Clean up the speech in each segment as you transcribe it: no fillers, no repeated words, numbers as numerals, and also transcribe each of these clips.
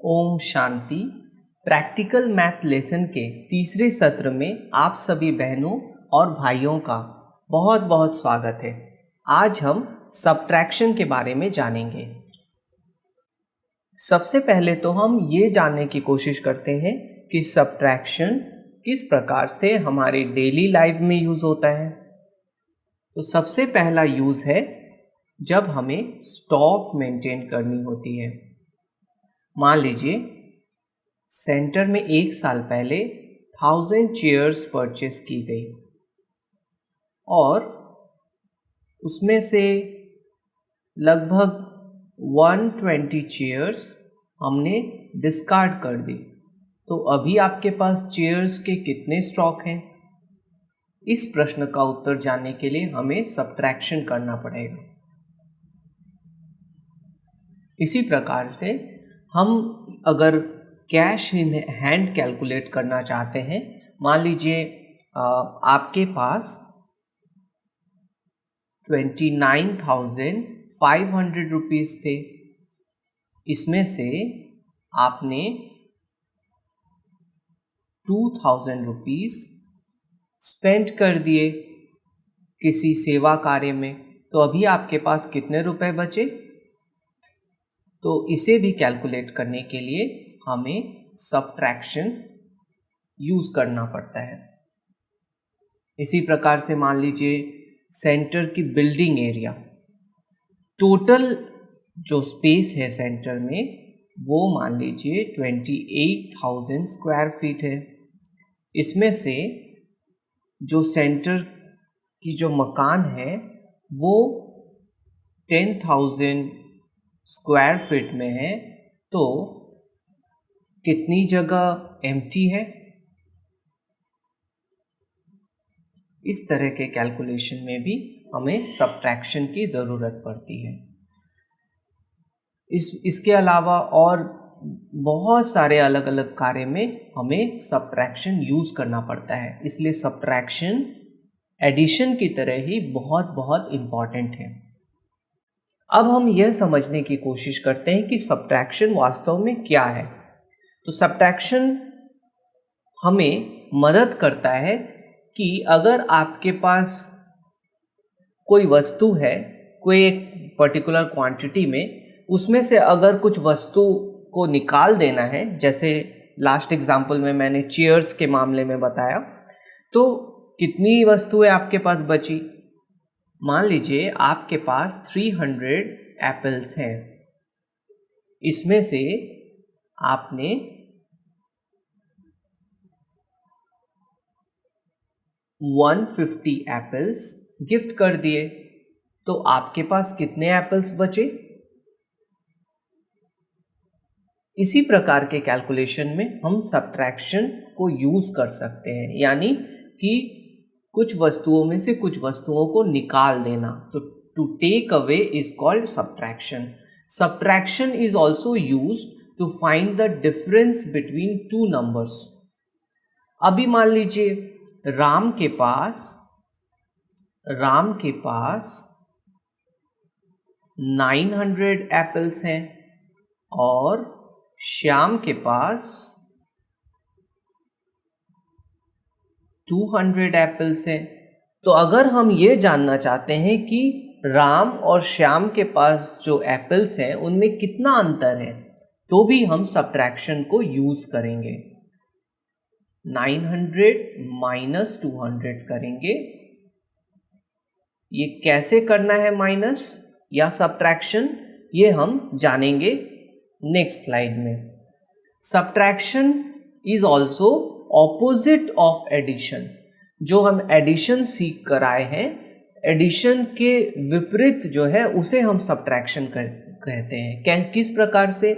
Om Shanti. Practical math lesson के तीसरे सत्र में आप सभी बहनों और भाइयों का बहुत बहुत स्वागत है। आज हम सब्ट्रैक्शन के बारे में जानेंगे। सबसे पहले तो हम ये जानने की कोशिश करते हैं कि सब्ट्रैक्शन किस प्रकार से हमारे डेली लाइफ में यूज़ होता है। तो सबसे पहला यूज़ है जब हमें स्टॉक मेंटेन करनी होती है। मान लीजिए सेंटर में एक साल पहले 1000 चेयर्स परचेस की गई और उसमें से लगभग 120 चेयर्स हमने डिस्कार्ड कर दी। तो अभी आपके पास चेयर्स के कितने स्टॉक हैं? इस प्रश्न का उत्तर जानने के लिए हमें सब्ट्रैक्शन करना पड़ेगा। इसी प्रकार से हम अगर कैश इन हैंड कैलकुलेट करना चाहते हैं, मान लीजिए आपके पास 29,500 रुपीज़ थे। इसमें से आपने 2,000 रुपीज़ स्पेंड कर दिए किसी सेवा कार्य में, तो अभी आपके पास कितने रुपए बचे? तो इसे भी कैलकुलेट करने के लिए हमें सब्ट्रैक्शन यूज़ करना पड़ता है। इसी प्रकार से मान लीजिए सेंटर की बिल्डिंग एरिया, टोटल जो स्पेस है सेंटर में वो मान लीजिए 28,000 स्क्वायर फीट है। इसमें से जो सेंटर की जो मकान है वो 10,000 स्क्वायर फीट में है, तो कितनी जगह एम्प्टी है? इस तरह के कैलकुलेशन में भी हमें सब्ट्रैक्शन की ज़रूरत पड़ती है। इसके अलावा और बहुत सारे अलग अलग कार्य में हमें सब्ट्रैक्शन यूज़ करना पड़ता है, इसलिए सब्ट्रैक्शन एडिशन की तरह ही बहुत बहुत इम्पॉर्टेंट है। अब हम यह समझने की कोशिश करते हैं कि सब्ट्रैक्शन वास्तव में क्या है। तो सब्ट्रैक्शन हमें मदद करता है कि अगर आपके पास कोई वस्तु है, कोई एक पर्टिकुलर क्वांटिटी में, उसमें से अगर कुछ वस्तु को निकाल देना है, जैसे लास्ट एग्जाम्पल में मैंने चेयर्स के मामले में बताया, तो कितनी वस्तुएं आपके पास बची? मान लीजिए आपके पास 300 एप्पल्स हैं। इसमें से आपने 150 एप्पल्स गिफ्ट कर दिए, तो आपके पास कितने एप्पल्स बचे? इसी प्रकार के कैलकुलेशन में हम सब्ट्रैक्शन को यूज कर सकते हैं, यानी कि कुछ वस्तुओं में से कुछ वस्तुओं को निकाल देना। तो to take away is called subtraction. Subtraction is also used to find the difference between two numbers. अभी मान लीजिए राम के पास 900 एप्पल्स हैं और श्याम के पास 200 एप्पल्स हैं। तो अगर हम ये जानना चाहते हैं कि राम और श्याम के पास जो एप्पल्स हैं उनमें कितना अंतर है, तो भी हम सब्ट्रैक्शन को यूज करेंगे। 900 माइनस 200 करेंगे। ये कैसे करना है माइनस या सब्ट्रैक्शन, ये हम जानेंगे नेक्स्ट स्लाइड में। Subtraction is also opposite of addition. जो हम एडिशन सीख कर आए हैं, एडिशन के विपरीत जो है उसे हम सब्ट्रैक्शन कहते हैं। किस प्रकार से?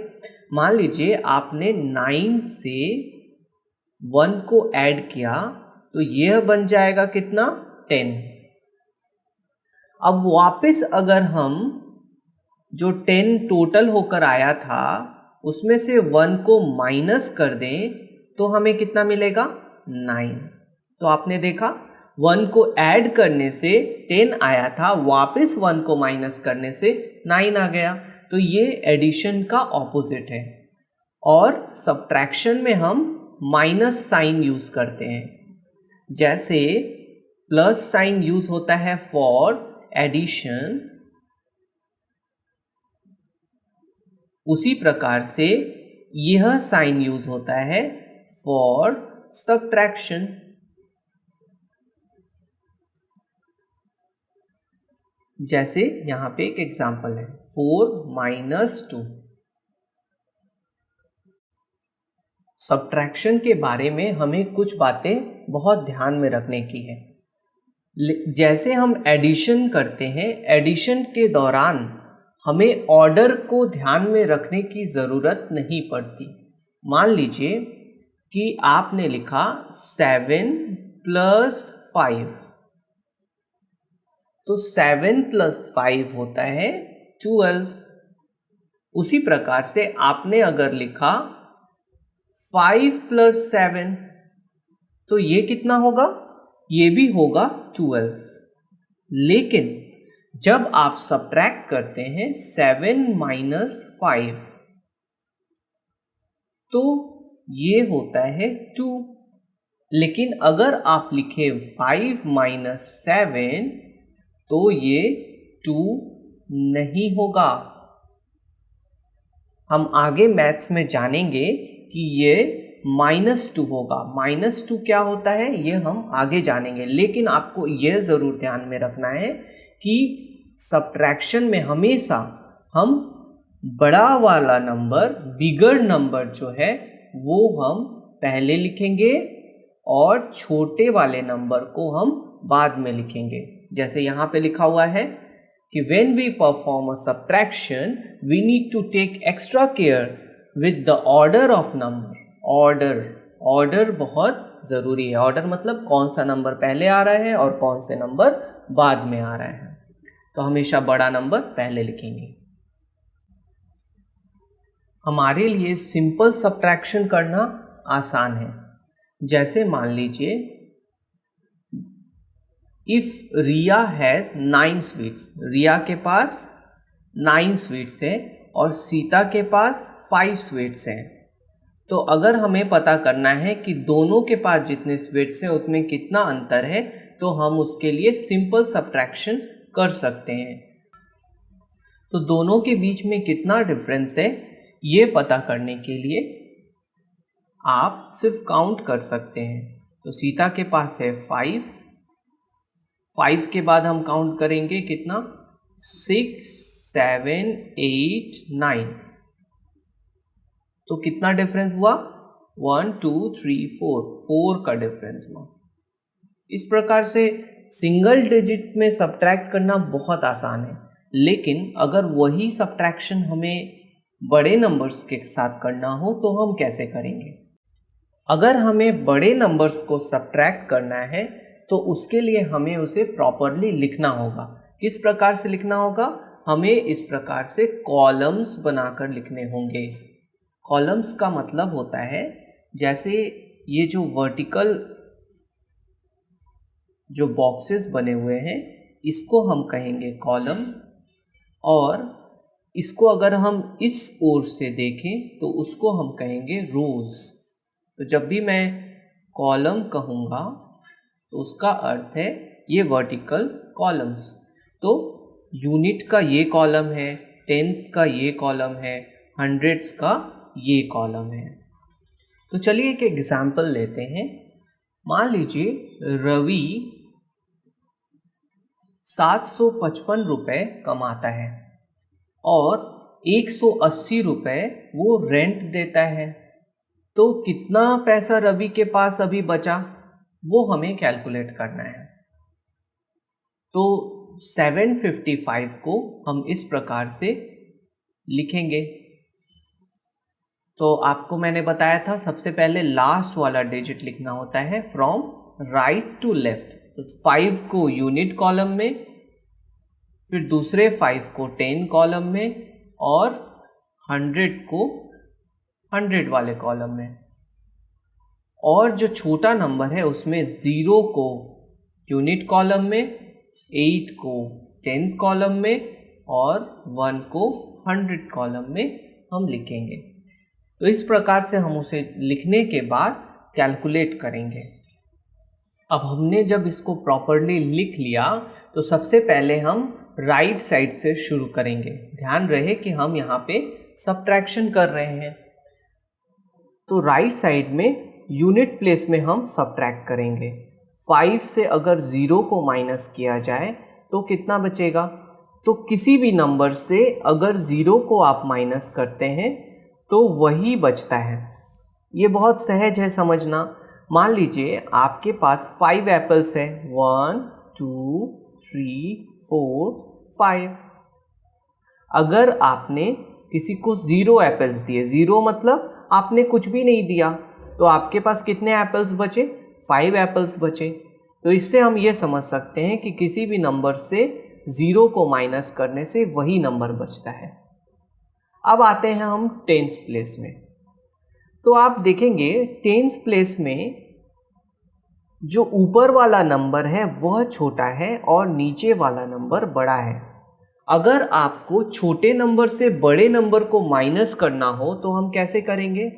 मान लीजिए आपने 9 से 1 को ऐड किया, तो यह बन जाएगा कितना? 10। अब वापस अगर हम जो 10 टोटल होकर आया था उसमें से 1 को माइनस कर दें, तो हमें कितना मिलेगा? 9। तो आपने देखा 1 को ऐड करने से 10 आया था, वापस 1 को माइनस करने से 9 आ गया। तो ये एडिशन का ऑपोजिट है। और सब्ट्रैक्शन में हम माइनस साइन यूज करते हैं। जैसे प्लस साइन यूज होता है फॉर एडिशन, उसी प्रकार से यह साइन यूज होता है फॉर सब्ट्रैक्शन। जैसे यहां पे एक एग्जांपल है 4 - 2। सब्ट्रैक्शन के बारे में हमें कुछ बातें बहुत ध्यान में रखने की है। जैसे हम एडिशन करते हैं, एडिशन के दौरान हमें ऑर्डर को ध्यान में रखने की ज़रूरत नहीं पड़ती। मान लीजिए कि आपने लिखा 7 + 5, तो 7 + 5 होता है 12। उसी प्रकार से आपने अगर लिखा 5 + 7, तो ये कितना होगा? ये भी होगा 12। लेकिन जब आप सब्ट्रैक्ट करते हैं 7 - 5, तो ये होता है 2। लेकिन अगर आप लिखे 5 - 7, तो ये 2 नहीं होगा। हम आगे मैथ्स में जानेंगे कि ये -2 होगा। -2 क्या होता है ये हम आगे जानेंगे, लेकिन आपको यह ज़रूर ध्यान में रखना है कि सब्ट्रैक्शन में हमेशा हम बड़ा वाला नंबर, बिगर नंबर जो है वो हम पहले लिखेंगे और छोटे वाले नंबर को हम बाद में लिखेंगे। जैसे यहाँ पे लिखा हुआ है कि when we perform a subtraction we need to take extra care with the order of number। Order बहुत ज़रूरी है। ऑर्डर मतलब कौन सा नंबर पहले आ रहा है और कौन से नंबर बाद में आ रहा है। तो हमेशा बड़ा नंबर पहले लिखेंगे। हमारे लिए सिंपल सब्ट्रैक्शन करना आसान है। जैसे मान लीजिए इफ रिया हैज़ 9 स्वीट्स, रिया के पास 9 स्वीट्स है और सीता के पास 5 स्वीट्स हैं। तो अगर हमें पता करना है कि दोनों के पास जितने स्वीट्स हैं उसमें कितना अंतर है, तो हम उसके लिए सिंपल सब्ट्रैक्शन कर सकते हैं। तो दोनों के बीच में कितना डिफरेंस है ये पता करने के लिए आप सिर्फ काउंट कर सकते हैं। तो सीता के पास है 5 के बाद हम काउंट करेंगे कितना, 6 7 8 9। तो कितना डिफरेंस हुआ, 1 2 3 4 का डिफरेंस हुआ। इस प्रकार से सिंगल डिजिट में सब्ट्रैक्ट करना बहुत आसान है, लेकिन अगर वही सब्ट्रैक्शन हमें बड़े नंबर्स के साथ करना हो तो हम कैसे करेंगे? अगर हमें बड़े नंबर्स को सब्ट्रैक्ट करना है तो उसके लिए हमें उसे प्रॉपरली लिखना होगा। किस प्रकार से लिखना होगा? हमें इस प्रकार से कॉलम्स बनाकर लिखने होंगे। कॉलम्स का मतलब होता है जैसे ये जो वर्टिकल जो बॉक्सेस बने हुए हैं इसको हम कहेंगे कॉलम, और इसको अगर हम इस ओर से देखें तो उसको हम कहेंगे रोज। तो जब भी मैं कॉलम कहूँगा तो उसका अर्थ है ये वर्टिकल कॉलम्स। तो यूनिट का ये कॉलम है, टेंथ का ये कॉलम है, हंड्रेड्स का ये कॉलम है। तो चलिए एक एग्जाम्पल लेते हैं। मान लीजिए रवि 755 रुपये कमाता है और 180 रुपये वो रेंट देता है। तो कितना पैसा रवि के पास अभी बचा वो हमें कैलकुलेट करना है। तो 755 को हम इस प्रकार से लिखेंगे। तो आपको मैंने बताया था सबसे पहले लास्ट वाला डिजिट लिखना होता है फ्रॉम राइट टू लेफ्ट। तो 5 को यूनिट कॉलम में, फिर दूसरे 5 को 10 कॉलम में और 100 को 100 वाले कॉलम में। और जो छोटा नंबर है उसमें 0 को यूनिट कॉलम में, 8 को 10th कॉलम में और 1 को 100 कॉलम में हम लिखेंगे। तो इस प्रकार से हम उसे लिखने के बाद कैलकुलेट करेंगे। अब हमने जब इसको प्रॉपरली लिख लिया तो सबसे पहले हम राइट साइड से शुरू करेंगे। ध्यान रहे कि हम यहाँ पे सब्ट्रैक्शन कर रहे हैं, तो राइट साइड में यूनिट प्लेस में हम सब्ट्रैक्ट करेंगे। 5 से अगर 0 को माइनस किया जाए तो कितना बचेगा? तो किसी भी नंबर से अगर 0 को आप माइनस करते हैं तो वही बचता है। ये बहुत सहज है समझना। मान लीजिए आपके पास 5 एप्पल्स है, 1 2 3 4 5। अगर आपने किसी को 0 एप्पल्स दिए, 0 मतलब आपने कुछ भी नहीं दिया, तो आपके पास कितने एप्पल्स बचे? 5 एप्पल्स बचे। तो इससे हम ये समझ सकते हैं कि किसी भी नंबर से 0 को माइनस करने से वही नंबर बचता है। अब आते हैं हम टेंस प्लेस में। तो आप देखेंगे टेंस प्लेस में जो ऊपर वाला नंबर है वह छोटा है और नीचे वाला नंबर बड़ा है। अगर आपको छोटे नंबर से बड़े नंबर को माइनस करना हो तो हम कैसे करेंगे?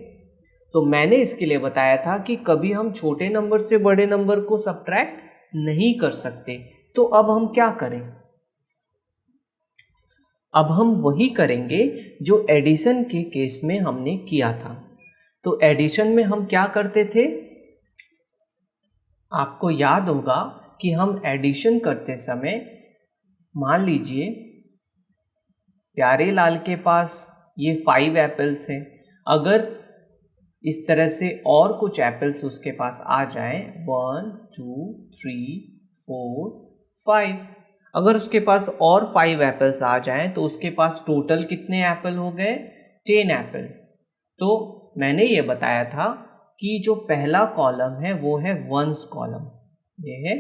तो मैंने इसके लिए बताया था कि कभी हम छोटे नंबर से बड़े नंबर को सब्ट्रैक्ट नहीं कर सकते। तो अब हम क्या करें? अब हम वही करेंगे जो एडिशन के केस में हमने किया था। तो एडिशन में हम क्या करते थे? आपको याद होगा कि हम एडिशन करते समय, मान लीजिए प्यारे लाल के पास ये 5 एप्पल्स हैं। अगर इस तरह से और कुछ एप्पल्स उसके पास आ जाए, 1 2 3 4 5, अगर उसके पास और 5 एप्पल्स आ जाएं तो उसके पास टोटल कितने एप्पल हो गए? 10 एप्पल। तो मैंने ये बताया था कि जो पहला कॉलम है वो है वंस कॉलम। ये है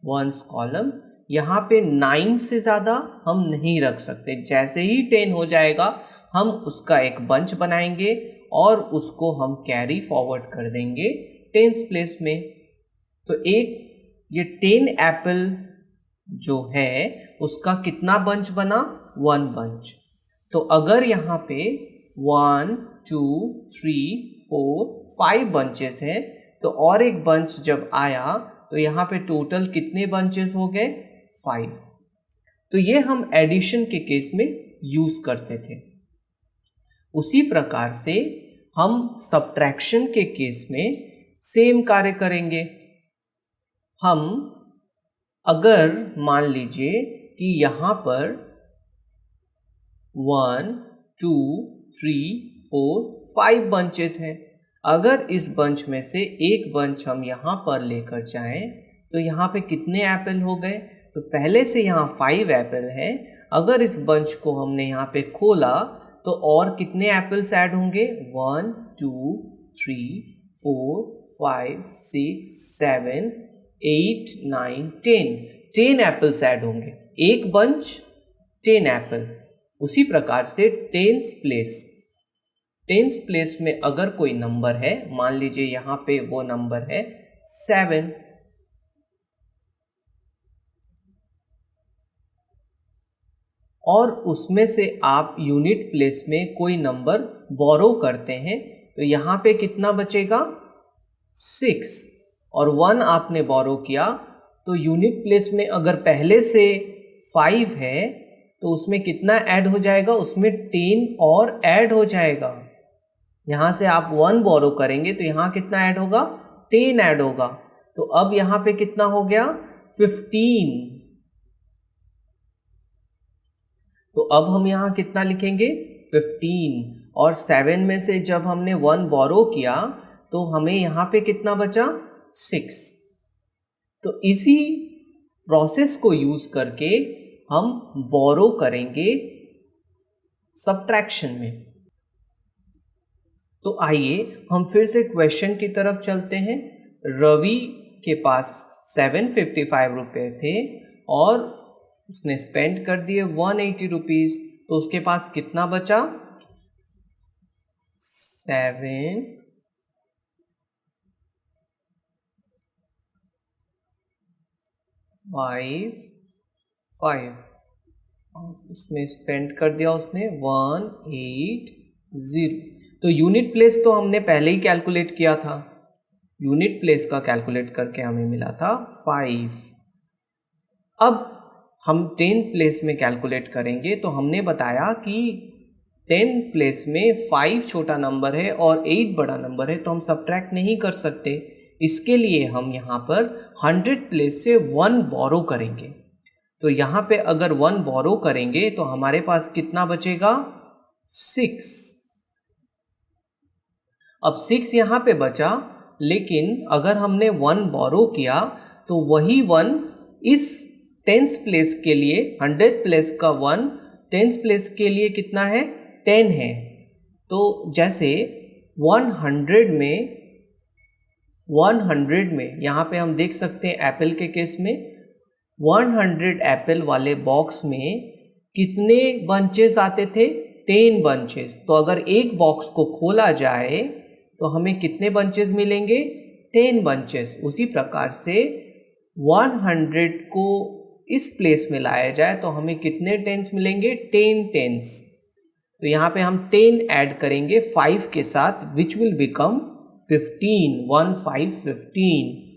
वंस कॉलम। यहाँ पे 9 से ज़्यादा हम नहीं रख सकते। जैसे ही 10 हो जाएगा हम उसका एक बंच बनाएंगे और उसको हम कैरी फॉरवर्ड कर देंगे टेंस प्लेस में। तो एक ये 10 एप्पल जो है उसका कितना बंच बना? 1 बंच। तो अगर यहाँ पे 1 2 3 4 5 बंचेस हैं तो और एक बंच जब आया तो यहाँ पे टोटल कितने बंचेस हो गए? 5। तो ये हम एडिशन के केस में यूज करते थे। उसी प्रकार से हम सब्ट्रैक्शन के केस में सेम कार्य करेंगे। हम अगर मान लीजिए कि यहाँ पर 1 2 3 4 5 बंचेस हैं, अगर इस बंच में से एक बंच हम यहाँ पर लेकर जाएं तो यहाँ पे कितने एप्पल हो गए? तो पहले से यहाँ 5 एप्पल है। अगर इस बंच को हमने यहाँ पे खोला तो और कितने एप्पल्स ऐड होंगे? 1 2 3 4 5 6 7 8 9 10 एप्पल्स ऐड होंगे। एक बंच 10 एप्पल। उसी प्रकार से टेंस प्लेस में अगर कोई नंबर है, मान लीजिए यहाँ पे वो नंबर है 7, और उसमें से आप यूनिट प्लेस में कोई नंबर बोरो करते हैं तो यहाँ पे कितना बचेगा? 6। और 1 आपने बोरो किया तो यूनिट प्लेस में अगर पहले से 5 है तो उसमें कितना ऐड हो जाएगा? उसमें 10 और ऐड हो जाएगा। यहाँ से आप 1 बोरो करेंगे तो यहाँ कितना ऐड होगा? 10 ऐड होगा। तो अब यहाँ पे कितना हो गया? 15। तो अब हम यहाँ कितना लिखेंगे? 15। और 7 में से जब हमने 1 बोरो किया तो हमें यहाँ पे कितना बचा? 6। तो इसी प्रोसेस को यूज करके हम बोरो करेंगे सब्ट्रैक्शन में। तो आइए हम फिर से क्वेश्चन की तरफ चलते हैं। रवि के पास 755 रुपये थे और उसने स्पेंड कर दिए 180 रुपीज़। तो उसके पास कितना बचा? 7 5 5 उसमें स्पेंड कर दिया उसने 1 8 0। तो यूनिट प्लेस तो हमने पहले ही कैलकुलेट किया था, यूनिट प्लेस का कैलकुलेट करके हमें मिला था 5। अब हम 10 प्लेस में कैलकुलेट करेंगे, तो हमने बताया कि 10 प्लेस में 5 छोटा नंबर है और 8 बड़ा नंबर है, तो हम सब्ट्रैक्ट नहीं कर सकते। इसके लिए हम यहाँ पर 100 प्लेस से 1 बोरो करेंगे। तो यहाँ पे अगर 1 बोरो करेंगे तो हमारे पास कितना बचेगा? 6। अब 6 यहाँ पे बचा, लेकिन अगर हमने 1 बोरो किया तो वही 1 इस 10th प्लेस के लिए, 100th प्लेस का 1 10th प्लेस के लिए कितना है? 10 है। तो जैसे 100 में यहाँ पे हम देख सकते हैं एप्पल के केस में 100 एप्पल वाले बॉक्स में कितने बंचेस आते थे? 10 बंचेस। तो अगर एक बॉक्स को खोला जाए तो हमें कितने बंचेस मिलेंगे? 10 बंचेस। उसी प्रकार से 100 को इस प्लेस में लाया जाए तो हमें कितने टेंस मिलेंगे? 10 टेंस। तो यहाँ पे हम 10 ऐड करेंगे 5 के साथ, विच विल बिकम 15। 1 5 15।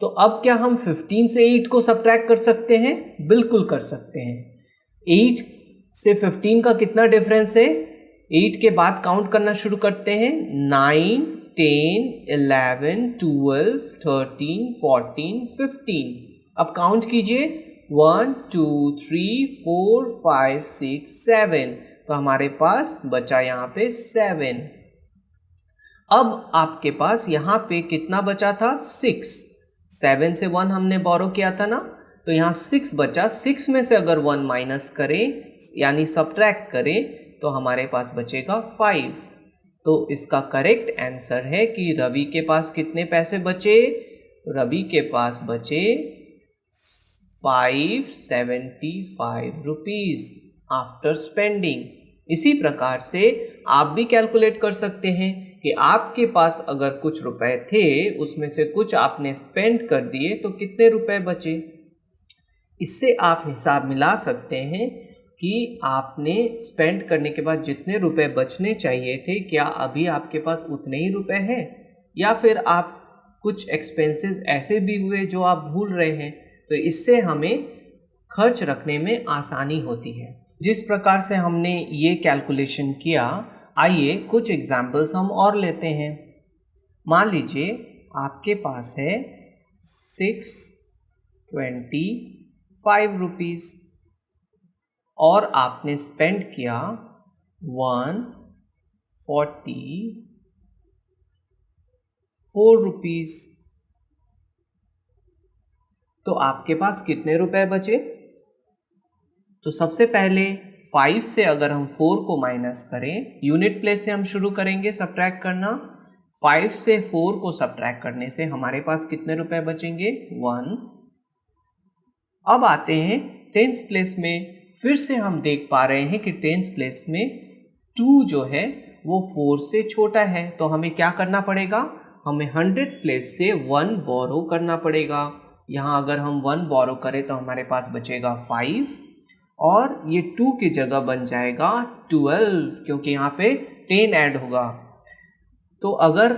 तो अब क्या हम 15 से 8 को सब्ट्रैक्ट कर सकते हैं? बिल्कुल कर सकते हैं। 8 से 15 का कितना डिफरेंस है? 8 के बाद काउंट करना शुरू करते हैं। 9 10 11 12 13 14 15। अब काउंट कीजिए 1 2 3 4 5 6 7। तो हमारे पास बचा यहाँ पे 7। अब आपके पास यहाँ पे कितना बचा था? 6। 7 से 1 हमने बोरो किया था ना, तो यहाँ 6 बचा। 6 में से अगर 1 माइनस करें यानी सब्ट्रैक्ट करें तो हमारे पास बचेगा 5। तो इसका करेक्ट आंसर है कि रवि के पास कितने पैसे बचे? रवि के पास बचे 575 रुपीज आफ्टर स्पेंडिंग। इसी प्रकार से आप भी कैलकुलेट कर सकते हैं कि आपके पास अगर कुछ रुपए थे, उसमें से कुछ आपने स्पेंड कर दिए तो कितने रुपए बचे। इससे आप हिसाब मिला सकते हैं कि आपने स्पेंड करने के बाद जितने रुपए बचने चाहिए थे, क्या अभी आपके पास उतने ही रुपए हैं, या फिर आप कुछ एक्सपेंसेस ऐसे भी हुए जो आप भूल रहे हैं। तो इससे हमें खर्च रखने में आसानी होती है। जिस प्रकार से हमने ये कैलकुलेशन किया, आइए कुछ एग्जाम्पल्स हम और लेते हैं। मान लीजिए आपके पास है 625 रुपीज़ और आपने स्पेंड किया 144 रुपीज़। तो आपके पास कितने रुपए बचे? तो सबसे पहले 5 से अगर हम 4 को माइनस करें, यूनिट प्लेस से हम शुरू करेंगे सब्ट्रैक्ट करना। 5 से 4 को सब्ट्रैक्ट करने से हमारे पास कितने रुपए बचेंगे? 1। अब आते हैं 10th प्लेस में। फिर से हम देख पा रहे हैं कि 10th प्लेस में 2 जो है वो 4 से छोटा है। तो हमें क्या करना पड़ेगा? हमें 100 प्लेस से 1 बोरो करना पड़ेगा। यहाँ अगर हम 1 बोरो करें तो हमारे पास बचेगा 5 और ये 2 की जगह बन जाएगा 12, क्योंकि यहाँ पे 10 ऐड होगा। तो अगर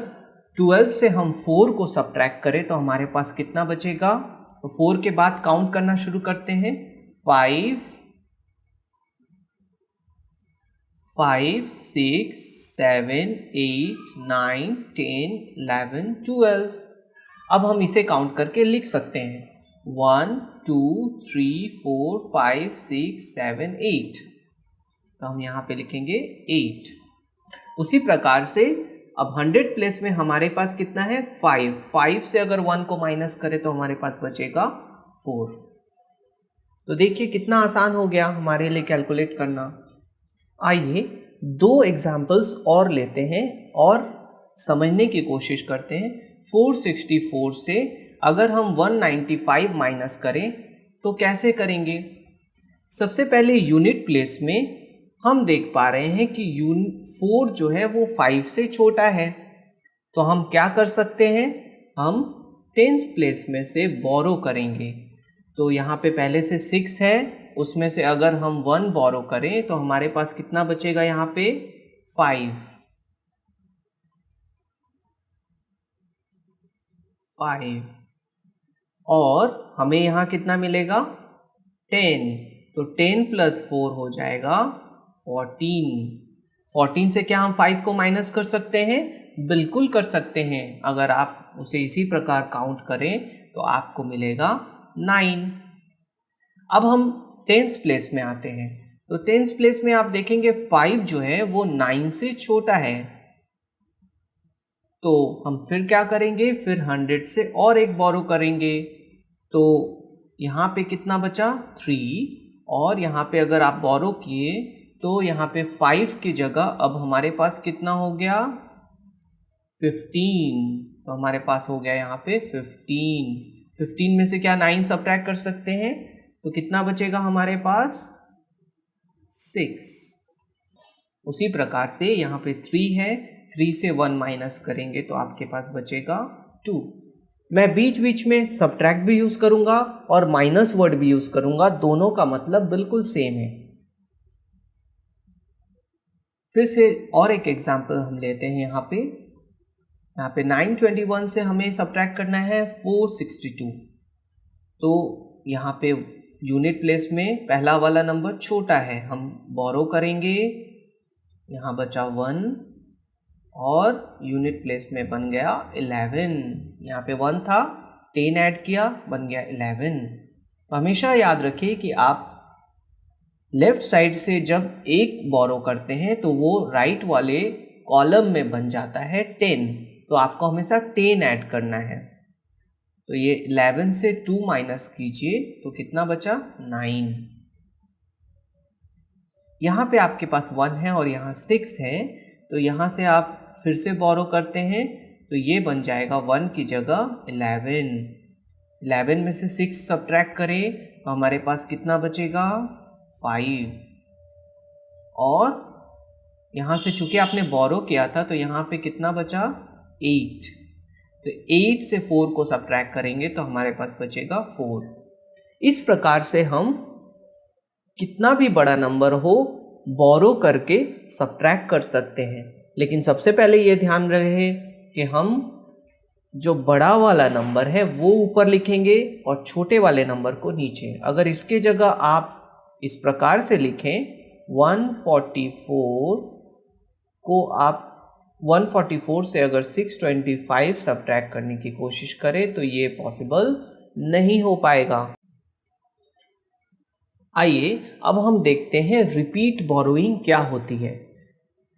12 से हम 4 को सब्ट्रैक्ट करें तो हमारे पास कितना बचेगा? तो 4 के बाद काउंट करना शुरू करते हैं। 5 6 7 8 9 10 11 12। अब हम इसे काउंट करके लिख सकते हैं 1 2 3 4 5 6 7 8। तो हम यहाँ पे लिखेंगे 8। उसी प्रकार से अब 100 प्लेस में हमारे पास कितना है? 5 से अगर 1 को माइनस करें तो हमारे पास बचेगा 4। तो देखिए कितना आसान हो गया हमारे लिए कैलकुलेट करना। आइए 2 एग्जाम्पल्स और लेते हैं और समझने की कोशिश करते हैं। 464 से अगर हम 195 माइनस करें तो कैसे करेंगे? सबसे पहले यूनिट प्लेस में हम देख पा रहे हैं कि 4 जो है वो 5 से छोटा है। तो हम क्या कर सकते हैं? हम 10th प्लेस में से बोरो करेंगे। तो यहाँ पे पहले से 6 है, उसमें से अगर हम 1 बोरो करें तो हमारे पास कितना बचेगा? यहाँ पे 5 और हमें यहाँ कितना मिलेगा 10, तो 10 + 4 हो जाएगा 14 से क्या हम 5 को माइनस कर सकते हैं? बिल्कुल कर सकते हैं। अगर आप उसे इसी प्रकार काउंट करें तो आपको मिलेगा 9। अब हम 10th प्लेस में आते हैं, तो 10th प्लेस में आप देखेंगे 5 जो है वो 9 से छोटा है, तो हम फिर क्या करेंगे? फिर 100 से और एक बोरो करेंगे, तो यहाँ पे कितना बचा? 3, और यहाँ पे अगर आप बोरो किए तो यहाँ पे 5 की जगह अब हमारे पास कितना हो गया? 15, तो हमारे पास हो गया यहाँ पे 15 में से क्या 9 सब्ट्रैक्ट कर सकते हैं, तो कितना बचेगा हमारे पास? 6। उसी प्रकार से यहाँ पे 3 है, 3 से 1 माइनस करेंगे तो आपके पास बचेगा 2। मैं बीच बीच में सब्ट्रैक्ट भी यूज करूंगा और माइनस वर्ड भी यूज करूंगा, दोनों का मतलब बिल्कुल सेम है। फिर से और एक एग्जांपल हम लेते हैं। यहाँ पे 921 से हमें सब्ट्रैक्ट करना है 462, तो यहाँ पे यूनिट प्लेस में पहला वाला नंबर छोटा है, हम बोरो करेंगे, यहाँ बचा 1 और यूनिट प्लेस में बन गया 11। यहाँ पे 1 था, 10 ऐड किया, बन गया 11। तो हमेशा याद रखिए कि आप लेफ्ट साइड से जब एक बोरो करते हैं तो वो राइट वाले कॉलम में बन जाता है 10, तो आपको हमेशा 10 ऐड करना है। तो ये 11 से 2 माइनस कीजिए तो कितना बचा? 9। यहाँ पे आपके पास 1 है और यहाँ 6 है, तो यहाँ से आप फिर से बोरो करते हैं तो ये बन जाएगा 1 की जगह 11। 11 में से 6 सब्ट्रैक्ट करें तो हमारे पास कितना बचेगा? 5। और यहाँ से चूंकि आपने बोरो किया था तो यहाँ पे कितना बचा? 8। तो 8 से 4 को सब्ट्रैक्ट करेंगे तो हमारे पास बचेगा 4। इस प्रकार से हम कितना भी बड़ा नंबर हो बोरो करके सब्ट्रैक्ट कर सकते हैं, लेकिन सबसे पहले ये ध्यान रहे कि हम जो बड़ा वाला नंबर है वो ऊपर लिखेंगे और छोटे वाले नंबर को नीचे। अगर इसके जगह आप इस प्रकार से लिखें 144 को आप 144 से अगर 625 सब्ट्रैक्ट करने की कोशिश करें तो ये पॉसिबल नहीं हो पाएगा। आइए अब हम देखते हैं रिपीट बोरोइंग क्या होती है,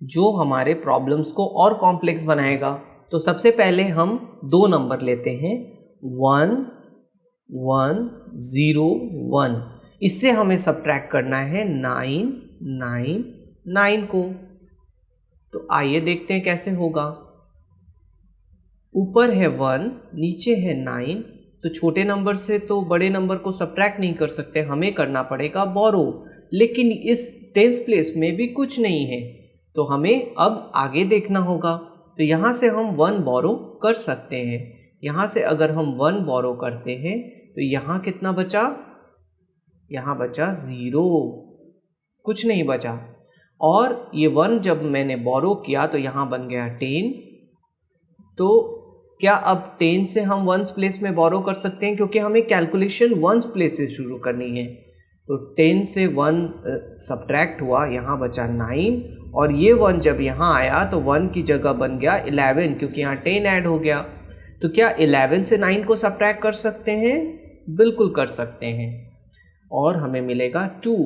जो हमारे प्रॉब्लम्स को और कॉम्प्लेक्स बनाएगा। तो सबसे पहले हम 2 नंबर लेते हैं 1 1 0 1, इससे हमें सब्ट्रैक्ट करना है 9 9 9 को। तो आइए देखते हैं कैसे होगा। ऊपर है 1, नीचे है 9, तो छोटे नंबर से तो बड़े नंबर को सब्ट्रैक्ट नहीं कर सकते, हमें करना पड़ेगा बोरो। लेकिन इस 10th प्लेस में भी कुछ नहीं है, तो हमें अब आगे देखना होगा। तो यहाँ से हम 1 बोरो कर सकते हैं। यहाँ से अगर हम 1 बोरो करते हैं तो यहाँ कितना बचा? यहाँ बचा 0, कुछ नहीं बचा। और ये 1 जब मैंने बोरो किया तो यहाँ बन गया 10। तो क्या अब 10 से हम 1th प्लेस में बोरो कर सकते हैं, क्योंकि हमें कैलकुलेशन 1th प्लेस से शुरू करनी है। तो 10 से 1 सब्ट्रैक्ट हुआ, यहाँ बचा 9, और ये 1 जब यहाँ आया तो 1 की जगह बन गया 11, क्योंकि यहाँ 10 ऐड हो गया। तो क्या 11 से 9 को सब्ट्रैक्ट कर सकते हैं? बिल्कुल कर सकते हैं, और हमें मिलेगा 2।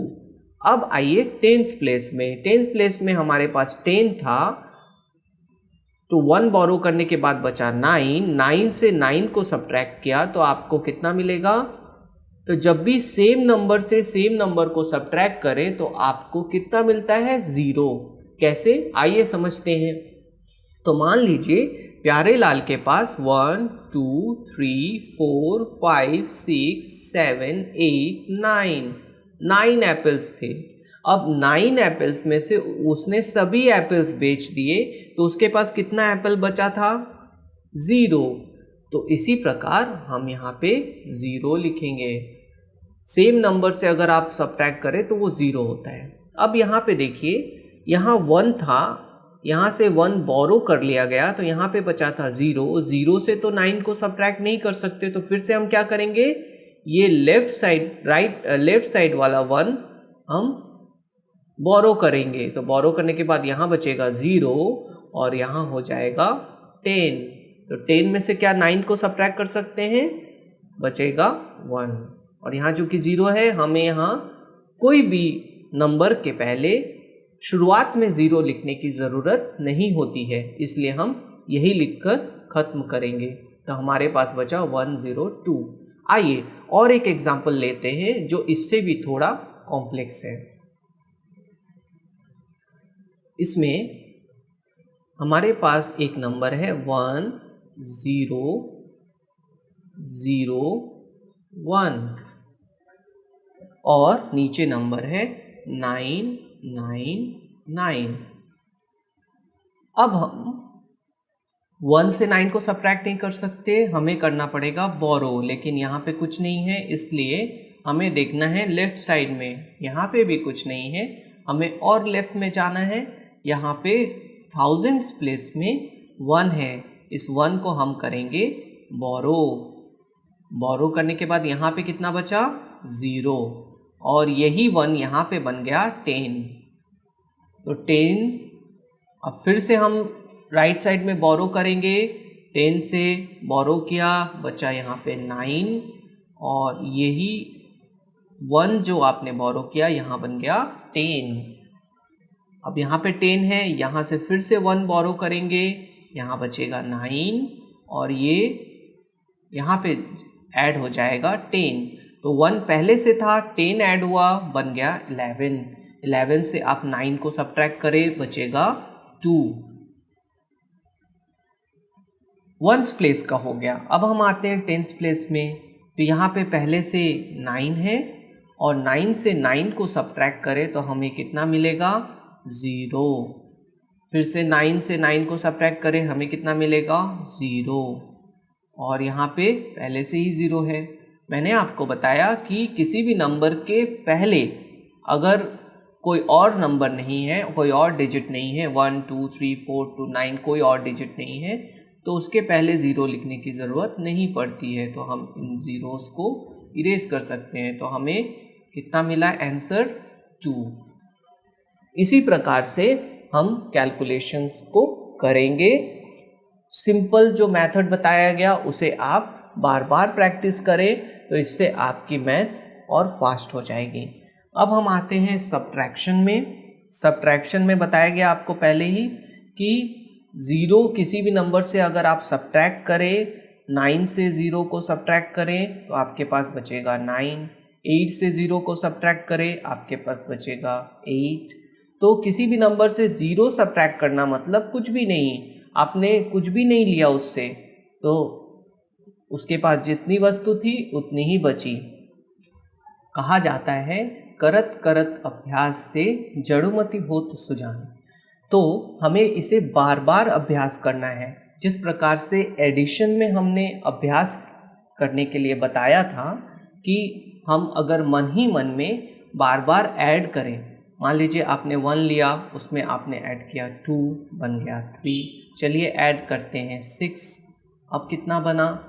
अब आइए 10th प्लेस में। 10th प्लेस में हमारे पास 10 था, तो 1 बोरो करने के बाद बचा 9। 9 से 9 को सब्ट्रैक्ट किया तो आपको कितना मिलेगा? तो जब भी सेम नंबर से सेम नंबर को सब्ट्रैक्ट करें तो आपको कितना मिलता है? 0। कैसे? आइए समझते हैं। तो मान लीजिए प्यारे लाल के पास 1 2 3 4 5 6 7 8 9 एप्पल्स थे। अब 9 एप्पल्स में से उसने सभी एप्पल्स बेच दिए, तो उसके पास कितना एप्पल बचा था? 0। तो इसी प्रकार हम यहाँ पे 0 लिखेंगे। सेम नंबर से अगर आप सब्ट्रैक्ट करें तो वो 0 होता है। अब यहाँ पे देखिए, यहाँ 1 था यहाँ से 1 बोरो कर लिया गया तो यहाँ पे बचा था 0। 0 से तो 9 को सब्ट्रैक्ट नहीं कर सकते, तो फिर से हम क्या करेंगे, ये लेफ्ट साइड वाला 1 हम बोरो करेंगे। तो बोरो करने के बाद यहाँ बचेगा 0 और यहाँ हो जाएगा 10। तो 10 में से क्या 9 को सब्ट्रैक्ट कर सकते हैं, बचेगा 1। और यहाँ चूंकि 0 है, हमें यहाँ कोई भी नंबर के पहले शुरुआत में 0 लिखने की ज़रूरत नहीं होती है, इसलिए हम यही लिखकर ख़त्म करेंगे। तो हमारे पास बचा 102। आइए और एक एग्जाम्पल लेते हैं जो इससे भी थोड़ा कॉम्प्लेक्स है। इसमें हमारे पास एक नंबर है 1001 और नीचे नंबर है 999। अब हम 1 से 9 को सब्ट्रैक्ट नहीं कर सकते, हमें करना पड़ेगा बोरो, लेकिन यहाँ पे कुछ नहीं है, इसलिए हमें देखना है लेफ्ट साइड में। यहाँ पे भी कुछ नहीं है, हमें और लेफ्ट में जाना है। यहाँ पे थाउजेंड्स प्लेस में 1 है, इस 1 को हम करेंगे बोरो। बोरो करने के बाद यहाँ पे कितना बचा, 0, और यही 1 यहाँ पे बन गया 10। तो 10, अब फिर से हम राइट साइड में बोरो करेंगे। 10 से बोरो किया, बचा यहाँ पे 9, और यही 1 जो आपने बोरो किया यहाँ बन गया 10। अब यहाँ पे 10 है, यहाँ से फिर से 1 बोरो करेंगे, यहाँ बचेगा 9, और ये यहाँ पे ऐड हो जाएगा 10। तो 1 पहले से था, 10 ऐड हुआ, बन गया 11। 11 से आप 9 को सब्ट्रैक्ट करें, बचेगा 2। 1s प्लेस का हो गया। अब हम आते हैं 10th प्लेस में। तो यहाँ पे पहले से 9 है, और 9 से 9 को सब्ट्रैक्ट करें तो हमें कितना मिलेगा, 0। फिर से 9 से 9 को सब्ट्रैक्ट करें, हमें कितना मिलेगा, 0। और यहाँ पे पहले से ही 0 है। मैंने आपको बताया कि किसी भी नंबर के पहले अगर कोई और नंबर नहीं है, कोई और डिजिट नहीं है, 1 2 3 4 2 9 कोई और डिजिट नहीं है, तो उसके पहले 0 लिखने की ज़रूरत नहीं पड़ती है। तो हम इन ज़ीरोज़ को इरेज कर सकते हैं। तो हमें कितना मिला, आंसर 2। इसी प्रकार से हम कैलकुलेशंस को करेंगे। सिंपल जो मेथड बताया गया उसे आप बार बार प्रैक्टिस करें, तो इससे आपकी मैथ्स और फास्ट हो जाएगी। अब हम आते हैं सब्ट्रैक्शन में। सब्ट्रैक्शन में बताया गया आपको पहले ही कि 0 किसी भी नंबर से अगर आप सब्ट्रैक्ट करें, 9 से 0 को सब्ट्रैक्ट करें तो आपके पास बचेगा 9। 8 से 0 को सब्ट्रैक्ट करें, आपके पास बचेगा 8। तो किसी भी नंबर से 0 सब्ट्रैक्ट करना मतलब कुछ भी नहीं, आपने कुछ भी नहीं लिया उससे, तो उसके पास जितनी वस्तु थी उतनी ही बची। कहा जाता है करत करत अभ्यास से जड़ुमति होत सुजान। तो हमें इसे बार बार अभ्यास करना है। जिस प्रकार से एडिशन में हमने अभ्यास करने के लिए बताया था कि हम अगर मन ही मन में बार बार ऐड करें, मान लीजिए आपने 1 लिया, उसमें आपने ऐड किया 2, बन गया 3। चलिए ऐड करते हैं 6, अब कितना बना,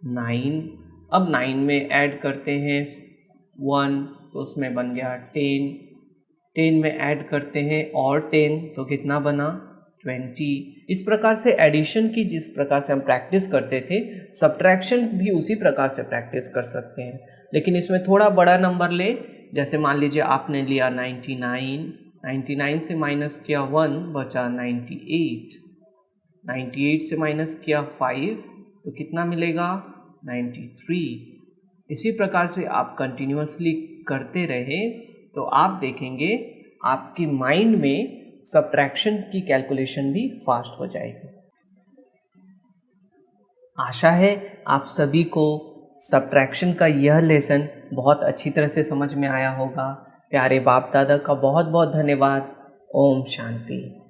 9। अब 9 में ऐड करते हैं 1, तो उसमें बन गया 10। 10 में ऐड करते हैं और 10, तो कितना बना, 20। इस प्रकार से एडिशन की जिस प्रकार से हम प्रैक्टिस करते थे, सब्ट्रैक्शन भी उसी प्रकार से प्रैक्टिस कर सकते हैं। लेकिन इसमें थोड़ा बड़ा नंबर ले, जैसे मान लीजिए आपने लिया 99। 99 से माइनस किया 1, बचा 98। 98 से माइनस किया 5, तो कितना मिलेगा, 93। इसी प्रकार से आप कंटिन्यूअसली करते रहें तो आप देखेंगे आपकी माइंड में सब्ट्रैक्शन की कैलकुलेशन भी फास्ट हो जाएगी। आशा है आप सभी को सब्ट्रैक्शन का यह लेसन बहुत अच्छी तरह से समझ में आया होगा। प्यारे बाप दादा का बहुत बहुत धन्यवाद। ओम शांति।